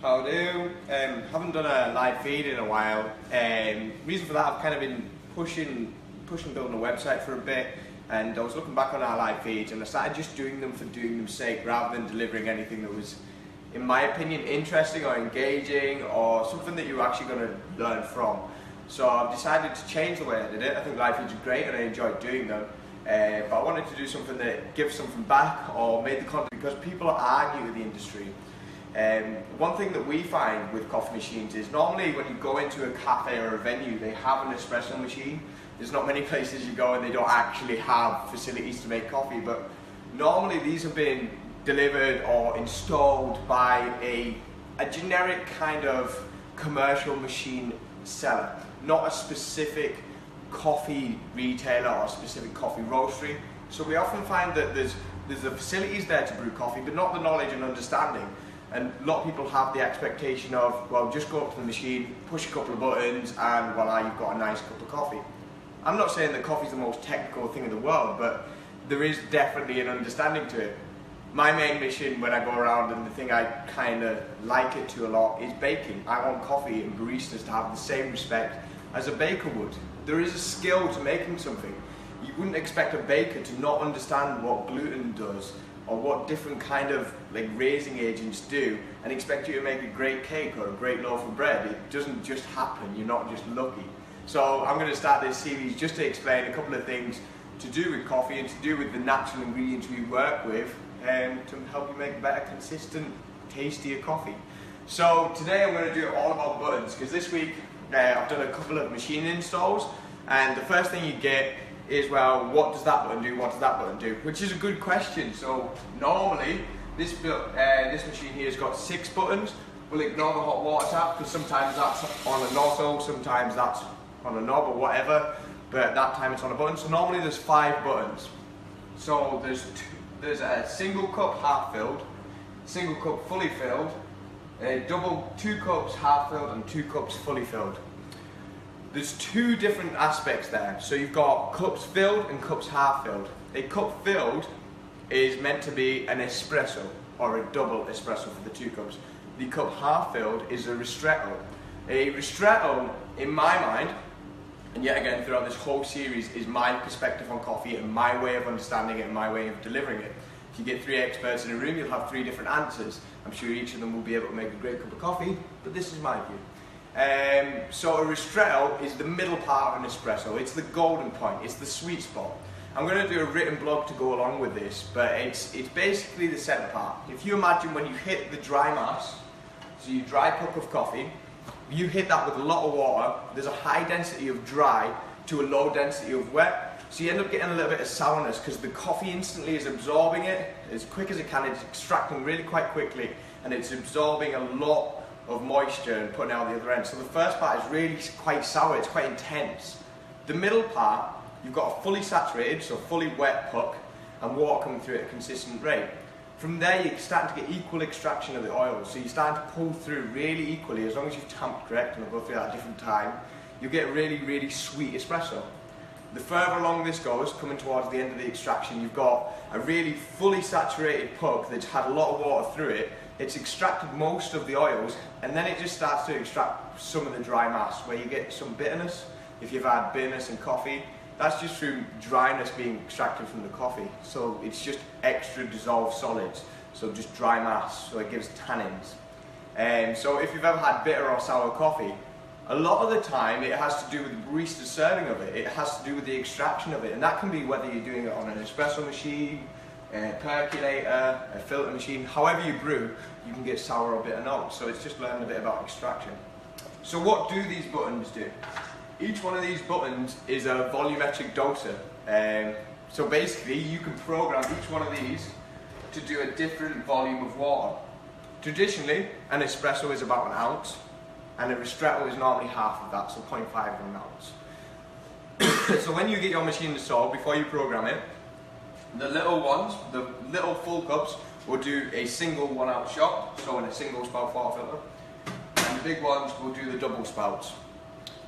How do? Haven't done a live feed in a while. Reason for that, I've kind of been pushing building a website for a bit, and I was looking back on our live feeds and I started just doing them for doing them sake rather than delivering anything that was, in my opinion, interesting or engaging or something that you were actually going to learn from. So I've decided to change the way I did it. I think live feeds are great and I enjoyed doing them, but I wanted to do something that gives something back or made the content, because people are new to the industry. One thing that we find with coffee machines is normally when you go into a cafe or a venue, they have an espresso machine. There's not many places you go and they don't actually have facilities to make coffee, but normally these have been delivered or installed by a generic kind of commercial machine seller, not a specific coffee retailer or a specific coffee roastery. So we often find that there's the facilities there to brew coffee, but not the knowledge and understanding. And a lot of people have the expectation of, well, just go up to the machine, push a couple of buttons, and voila, you've got a nice cup of coffee. I'm not saying that coffee is the most technical thing in the world, but there is definitely an understanding to it. My main mission when I go around, and the thing I kind of like it to a lot, is baking. I want coffee and baristas to have the same respect as a baker would. There is a skill to making something. You wouldn't expect a baker to not understand what gluten does, or what different kind of raising agents do, and expect you to make a great cake or a great loaf of bread. It doesn't just happen, you're not just lucky. So I'm going to start this series just to explain a couple of things to do with coffee and to do with the natural ingredients we work with, to help you make better, consistent, tastier coffee. So today I'm going to do it all about buttons, because this week I've done a couple of machine installs, and the first thing you get is, well, what does that button do, what does that button do? Which is a good question. So normally this machine here has got 6 buttons. We'll ignore the hot water tap because sometimes that's on a nozzle, sometimes that's on a knob or whatever, but at that time it's on a button. So normally there's 5 buttons. So there's a single cup half filled, single cup fully filled, a double 2 cups half filled, and 2 cups fully filled. There's 2 different aspects there. So you've got cups filled and cups half filled. A cup filled is meant to be an espresso or a double espresso for the 2 cups. The cup half filled is a ristretto. A ristretto, in my mind, and yet again throughout this whole series, is my perspective on coffee and my way of understanding it and my way of delivering it. If you get 3 experts in a room, you'll have 3 different answers. I'm sure each of them will be able to make a great cup of coffee, but this is my view. So a ristretto is the middle part of an espresso. It's the golden point, it's the sweet spot. I'm going to do a written blog to go along with this, but it's basically the center part. If you imagine when you hit the dry mass, so your dry cup of coffee, you hit that with a lot of water, there's a high density of dry to a low density of wet, so you end up getting a little bit of sourness because the coffee instantly is absorbing it as quick as it can. It's extracting really quite quickly, and it's absorbing a lot of moisture and putting out the other end. So the first part is really quite sour, it's quite intense. The middle part, you've got a fully saturated, so fully wet puck, and water coming through at a consistent rate. From there you're starting to get equal extraction of the oil, so you're starting to pull through really equally. As long as you've tamped correct, and I'll go through that at a different time, you'll get a really, really sweet espresso. The further along this goes, coming towards the end of the extraction, you've got a really fully saturated puck that's had a lot of water through it. It's extracted most of the oils, and then it just starts to extract some of the dry mass, where you get some bitterness. If you've had bitterness in coffee, that's just through dryness being extracted from the coffee. So it's just extra dissolved solids, so just dry mass, so it gives tannins. So if you've ever had bitter or sour coffee, a lot of the time it has to do with the barista serving of it. It has to do with the extraction of it, and that can be whether you're doing it on an espresso machine, a percolator, a filter machine. However you brew, you can get sour or bitter notes. So it's just learning a bit about extraction. So what do these buttons do? Each one of these buttons is a volumetric doser. So basically you can program each one of these to do a different volume of water. Traditionally, an espresso is about 1 ounce, and a ristretto is normally half of that, so 0.5 of an ounce. So when you get your machine installed, before you program it, the little ones, the little full cups, will do a single 1 ounce shot, so in a single spout water filter, and the big ones will do the double spouts.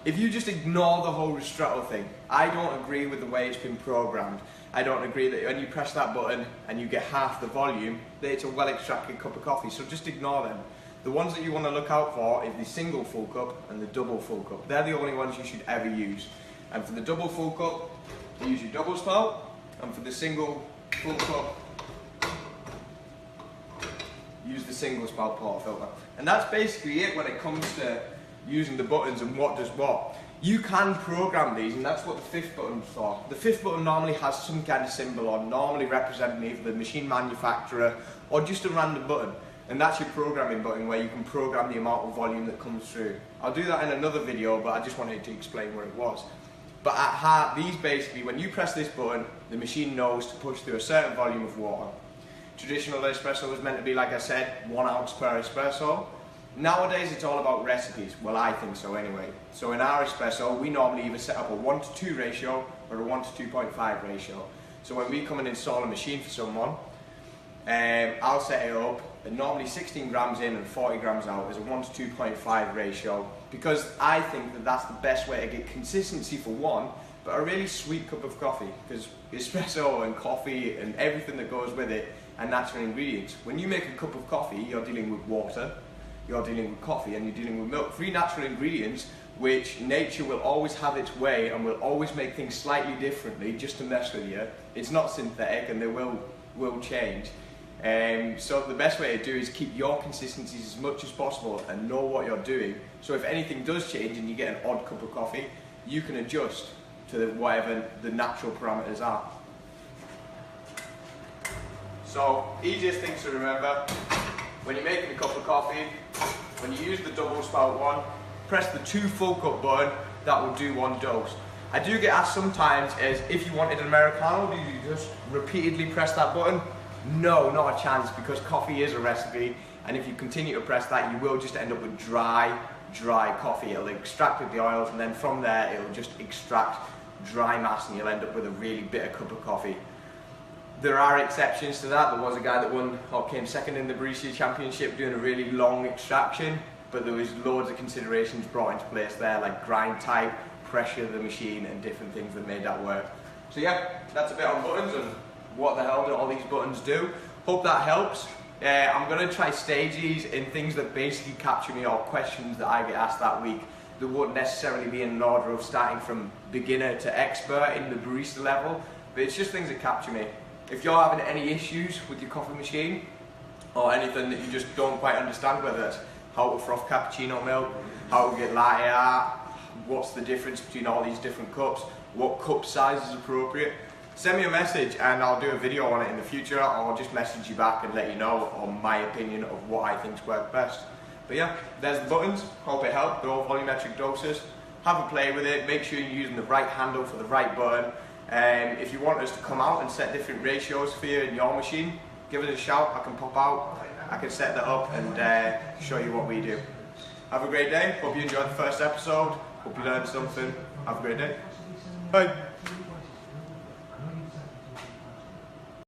If you just ignore the whole ristretto thing, I don't agree with the way it's been programmed. I don't agree that when you press that button and you get half the volume, that it's a well extracted cup of coffee, so just ignore them. The ones that you want to look out for is the single full cup and the double full cup. They're the only ones you should ever use. And for the double full cup, use your double spout, and for the single full cup, use the single spout portafilter. And that's basically it when it comes to using the buttons and what does what. You can program these, and that's what the fifth button's for. The fifth button normally has some kind of symbol on, normally representing either the machine manufacturer or just a random button. And that's your programming button, where you can program the amount of volume that comes through. I'll do that in another video, but I just wanted to explain what it was. But at heart, these basically, when you press this button, the machine knows to push through a certain volume of water. Traditional espresso was meant to be, like I said, 1 ounce per espresso. Nowadays it's all about recipes. Well, I think so anyway. So in our espresso, we normally either set up a 1:2 ratio or a 1:2.5 ratio. So when we come and install a machine for someone, I'll set it up, and normally 16 grams in and 40 grams out is a 1:2.5 ratio, because I think that that's the best way to get consistency for one, but a really sweet cup of coffee, because espresso and coffee and everything that goes with it are natural ingredients. When you make a cup of coffee, you're dealing with water, you're dealing with coffee, and you're dealing with milk. 3 natural ingredients which nature will always have its way and will always make things slightly differently just to mess with you. It's not synthetic, and they will change. So the best way to do is keep your consistencies as much as possible and know what you're doing. So if anything does change and you get an odd cup of coffee, you can adjust to whatever the natural parameters are. So easiest things to remember, when you're making a cup of coffee, when you use the double spout one, press the 2 full cup button, that will do 1 dose. I do get asked sometimes is, if you wanted an Americano, do you just repeatedly press that button? No, not a chance, because coffee is a recipe, and if you continue to press that, you will just end up with dry coffee. It'll extract with the oils, and then from there, it'll just extract dry mass, and you'll end up with a really bitter cup of coffee. There are exceptions to that. There was a guy that won or came second in the Barista Championship doing a really long extraction, but there was loads of considerations brought into place there, like grind type, pressure of the machine, and different things that made that work. So yeah, that's a bit on buttons and what the hell do all these buttons do. Hope that helps. I'm going to try stage these in things that basically capture me, or questions that I get asked that week that won't necessarily be in an order of starting from beginner to expert in the barista level, but it's just things that capture me. If you're having any issues with your coffee machine, or anything that you just don't quite understand, whether it's how to froth cappuccino milk, how to get latte art, what's the difference between all these different cups, what cup size is appropriate, send me a message and I'll do a video on it in the future, or I'll just message you back and let you know on my opinion of what I think's work best. But yeah, there's the buttons. Hope it helped. They're all volumetric doses. Have a play with it. Make sure you're using the right handle for the right button. If you want us to come out and set different ratios for you in your machine, give us a shout. I can pop out. I can set that up and show you what we do. Have a great day. Hope you enjoyed the first episode. Hope you learned something. Have a great day. Bye.